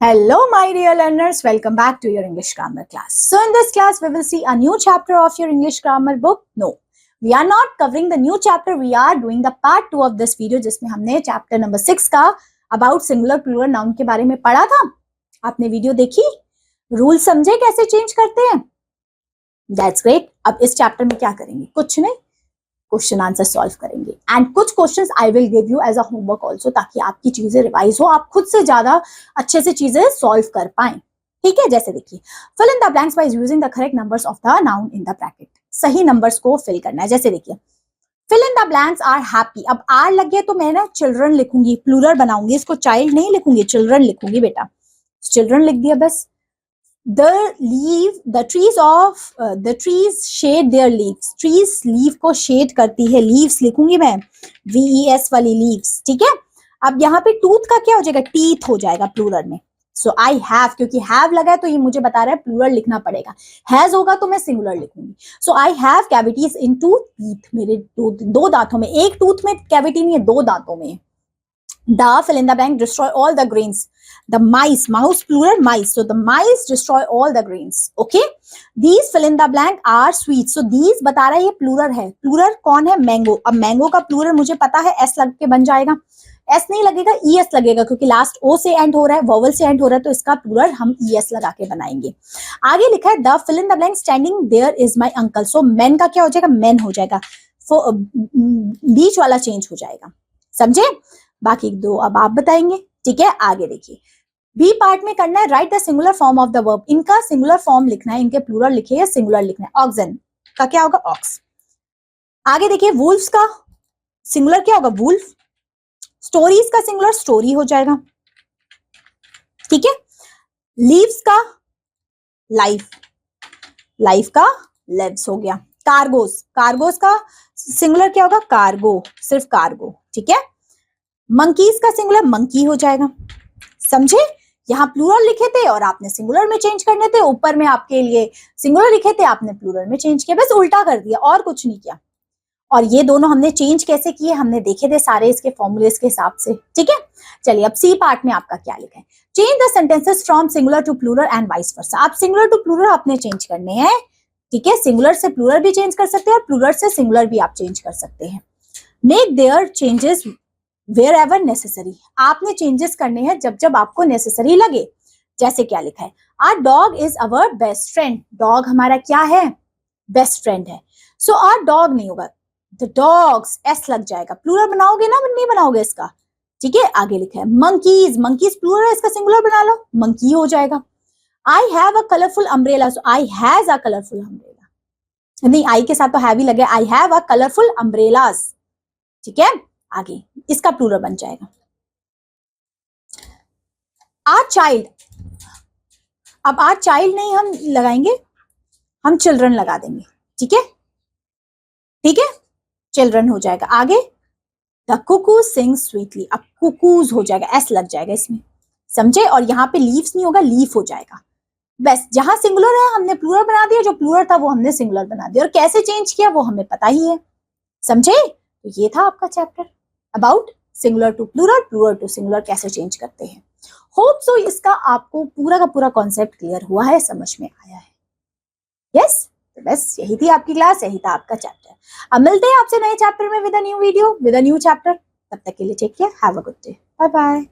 Hello, my dear learners. Welcome back to your English grammar class. So, in this class, we will see a new chapter of your English grammar book. No, we are not covering the new chapter. We are doing the part 2 of this video, जिसमें हमने chapter number 6 का about singular plural noun के बारे में पढ़ा था. आपने video देखी? रूल समझे कैसे चेंज करते हैं? That's great. अब इस चैप्टर में क्या करेंगे? कुछ नहीं, क्वेश्चन आंसर सॉल्व करेंगे एंड कुछ questions I will give you as a homework also, ताकि आपकी चीजें रिवाइज हो, आप खुद से ज्यादा अच्छे से चीजें सॉल्व कर पाएं. ठीक है, जैसे देखिए, fill in the blanks by using the correct numbers of the noun in the bracket. सही नंबर्स को फिल करना है. जैसे देखिए, fill in the blanks are happy. अब आर लग गया तो मैं ना चिल्ड्रन लिखूंगी, प्लूरल बनाऊंगी, इसको चाइल्ड नहीं लिखूंगी, चिल्ड्रन लिखूंगी बेटा. चिल्ड्रन लिख दिया बस. the trees shade their leaves. trees leave को शेड करती है, leaves लिखूंगी मैं, VES वाली leaves. ठीक है, अब यहाँ पे टूथ का क्या हो जाएगा? टीथ हो जाएगा प्लूरल में. सो आई हैव, क्योंकि हैव लगा है तो ये मुझे बता रहा है प्लूरल लिखना पड़ेगा. हैज होगा तो मैं सिंगुलर लिखूंगी. So I have cavities in two teeth. मेरे दो दांतों में, एक टूथ में कैविटी नहीं है, दो दांतों में. The fill in the blank destroy all the grains. The mice, mouse plural, mice. So the mice destroy all the grains. Okay. These fill in the blank are sweet. So these बता रहा है ये plural है. Plural कौन है? Mango. अब mango का plural मुझे पता है S लग के बन जाएगा. S नहीं लगेगा, ES लगेगा, क्योंकि लास्ट O से एंड हो रहा है, वोवल से एंड हो रहा है, तो इसका plural हम ES लगा के बनाएंगे. आगे लिखा है the fill in the blank standing there is my uncle. So men का क्या हो जाएगा? Men हो जाएगा. बीच वाला चेंज हो जाएगा. समझे? बाकी दो अब आप बताएंगे. ठीक है, आगे देखिए, बी पार्ट में करना है right the singular form of the verb. इनका सिंगुलर फॉर्म लिखना है, इनके प्लूरल लिखे या सिंगुलर लिखना है. ऑक्सन का क्या होगा? ऑक्स. आगे देखिए, वुल्फ्स का सिंगुलर क्या होगा? वुल्फ. स्टोरीज का सिंगुलर स्टोरी हो जाएगा. ठीक है, लीव्स का लाइफ, लाइफ का लिव्स हो गया. कार्गोस, कार्गोस का सिंगुलर क्या होगा? कार्गो, सिर्फ कार्गो. ठीक है, मंकीज का सिंगुलर मंकी हो जाएगा. समझे? यहाँ प्लूरल लिखे थे और आपने सिंगुलर में चेंज करने थे. ऊपर में आपके लिए सिंगुलर लिखे थे, आपने प्लूरल में चेंज किया. बस उल्टा कर दिया और कुछ नहीं किया. और ये दोनों हमने चेंज कैसे किए हमने देखे थे सारे इसके फॉर्मूलेस के हिसाब से. ठीक है, चलिए अब सी पार्ट में आपका क्या लिखा है? Change the sentences from singular to plural and vice versa. आप सिंगुलर टू प्लूरल आपने चेंज करने हैं. ठीक है, सिंगुलर से प्लूरल भी चेंज कर सकते हैं और प्लूरल से सिंगुलर भी आप चेंज कर सकते हैं. Make their changes wherever necessary. आपने चेंजेस करने हैं जब जब आपको नेसेसरी लगे. जैसे क्या लिखा है? Our dog is our best friend. Dog हमारा क्या है? बेस्ट फ्रेंड है. सो our dog नहीं होगा, the dogs S लग जाएगा. प्लूरल बनाओगे ना? नहीं बनाओगे इसका. ठीक है, आगे लिखा है monkeys. monkeys प्लूरल है, इसका सिंगुलर बना लो, monkey हो जाएगा. I have a colorful umbrella. So I has a colorful umbrella. नहीं, I के साथ तो have ही लगे. I have a colorful umbrellas. ठीक है, आगे इसका प्लूरल बन जाएगा. Are child. अब आर चाइल्ड नहीं हम लगाएंगे, हम चिल्ड्रन लगा देंगे. ठीक है, ठीक है, चिल्ड्रन हो जाएगा. आगे द कुकू सिंग स्वीटली. अब कुकूज हो जाएगा, एस लग जाएगा इसमें. समझे? और यहाँ पे लीव्स नहीं होगा, लीफ हो जाएगा. बस जहां सिंगुलर है हमने प्लूरल बना दिया, जो प्लूरल था वो हमने सिंगुलर बना दिया. और कैसे चेंज किया वो हमें पता ही है. समझे? तो ये था आपका chapter about singular to plural, plural to singular कैसे चेंज करते हैं. होप सो इसका आपको पूरा का पूरा कॉन्सेप्ट क्लियर हुआ है, समझ में आया है. यस, तो बस यही थी आपकी क्लास, यही था आपका चैप्टर. अब मिलते हैं आपसे नए चैप्टर में with a new video, with a new chapter. तब तक के लिए take care, have a good day, bye bye.